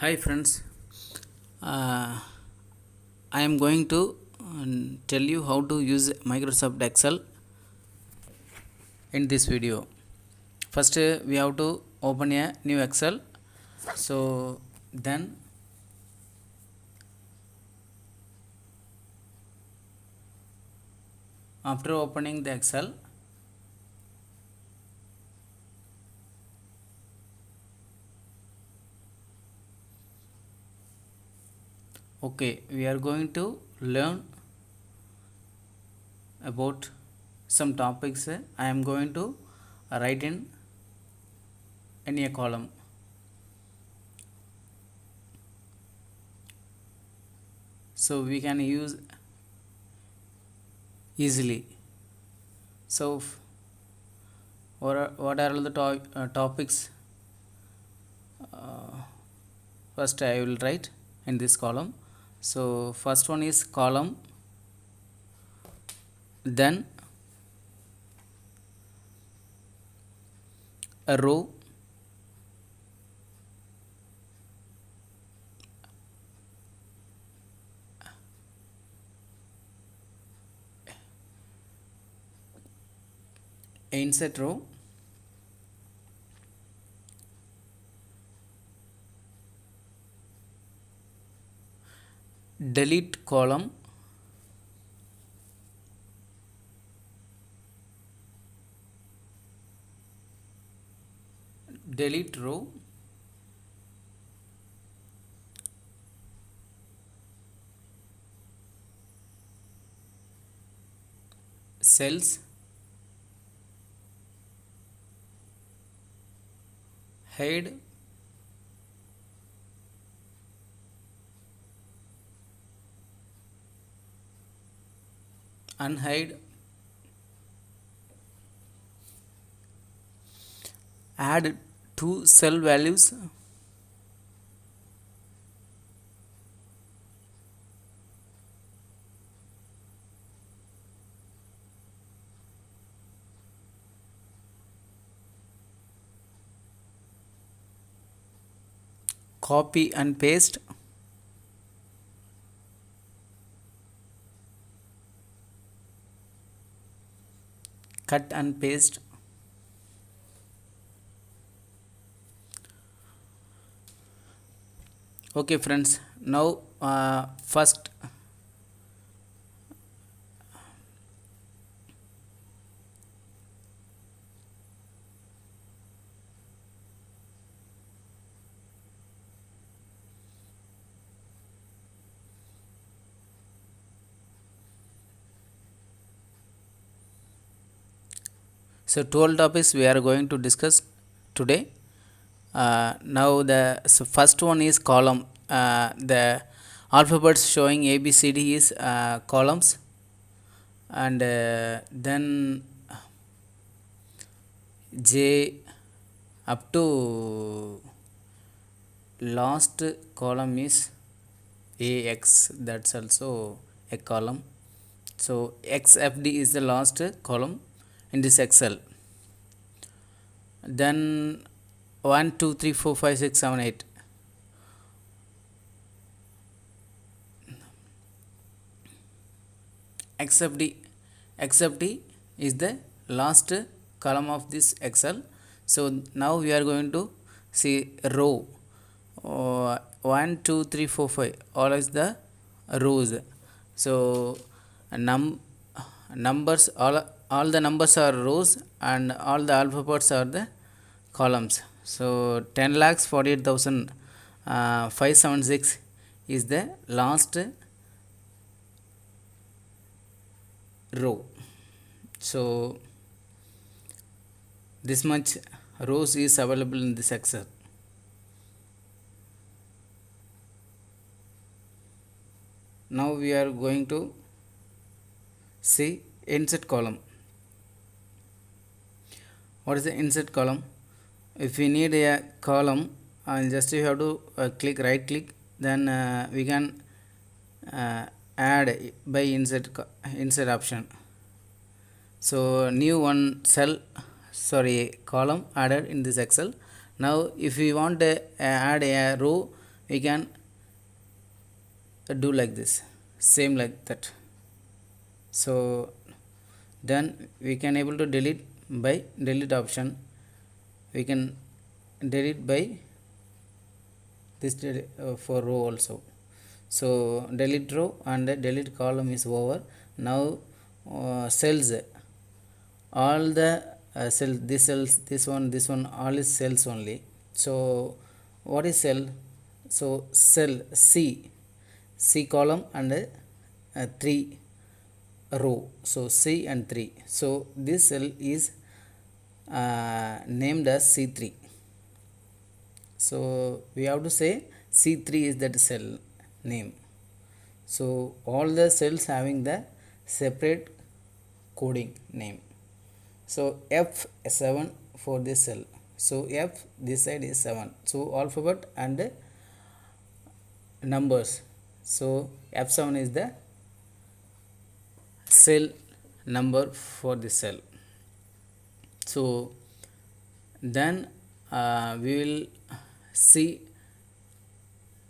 Hi friends, I am going to tell you how to use Microsoft Excel in this video. First, we have to open a new Excel. So then, after opening the Excel, okay, we are going to learn about some topics. I am going to write in a column. So we can use easily. So what are the topics? First I will write in this column. So first one is column, then a row, insert row, delete column, delete row, cells, hide, unhide, add two cell values, copy and paste, cut and paste. Okay friends, now first so 12 topics we are going to discuss today. Now the first one is column. The alphabets showing A B C D is columns, and then J up to last column is AX, that's also a column. So XFD is the last column in this Excel. Then 1 2 3 4 5 6 7 8, XFD is the last column of this Excel. So now we are going to see row 1 2 3 4 5, all is the rows. So numbers, all the numbers are rows and all the alphabets are the columns. So 10,48,576 is the last row. So this much rows is available in this Excel. Now we are going to see insert column. What is the insert column? If we need a column, just you have to click right click, then we can add by insert option. So new one column added in this Excel. Now if we want to add a row, we can do like this, same like that. So then we can able to delete by delete option. We can delete by this for row also. So delete row and delete column is over. Now cells, all the cells, this cells, this one, all is cells only. So what is cell? So cell C column and 3 row. So C and 3. So this cell is named as C3. So we have to say C3 is that cell name. So all the cells having the separate coding name. So F7 for this cell. So F this side is 7. So alphabet and numbers. So F7 is the cell number for this cell. So then we will see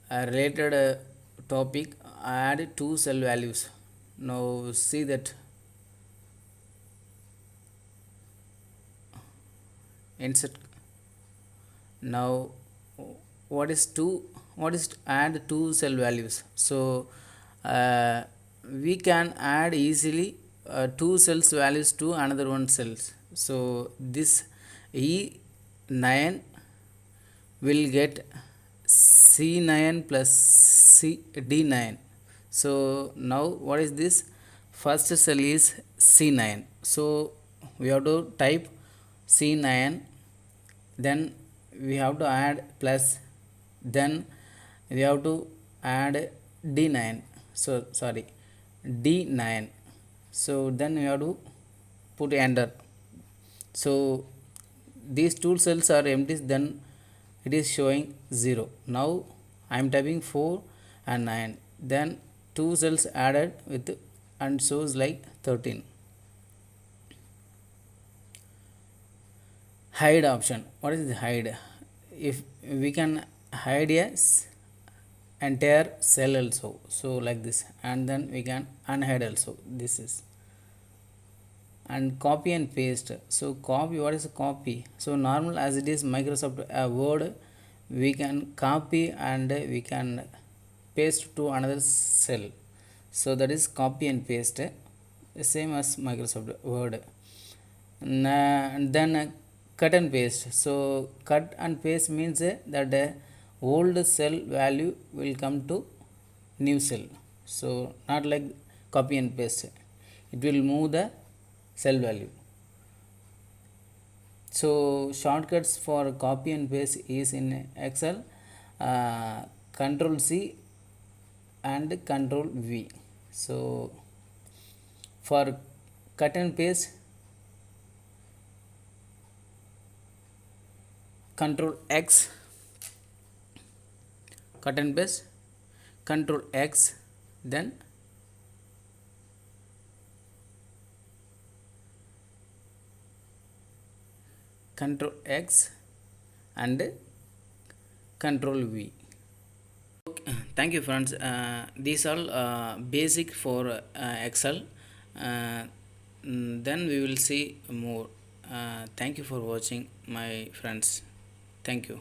a related topic, add two cell values. Now see that insert. Now what is add two cell values? So we can add easily two cells values to another one cells. So this E9 will get C9 plus D9. So now what is this? First cell is C9. So we have to type C9, then we have to add plus, then we have to add D9. So sorry, D9. So then we have to put enter. So these two cells are empty, then it is showing 0. Now I am typing 4 and 9, then two cells added with and shows like 13. Hide option. What is the hide? If we can hide a entire cell also, so like this, and then we can unhide also. This is, and copy and paste. So copy, what is copy? So normal as it is Microsoft Word, we can copy and we can paste to another cell. So that is copy and paste, same as Microsoft Word. And then cut and paste. So cut and paste means that old cell value will come to new cell. So not like copy and paste, it will move the cell value. So shortcuts for copy and paste is in Excel, Control C and Control V. So for cut and paste, Control X, cut and paste, Control X, then Control X and Control V. Thank you friends. These are basic for Excel. Then we will see more. Thank you for watching my friends. Thank you.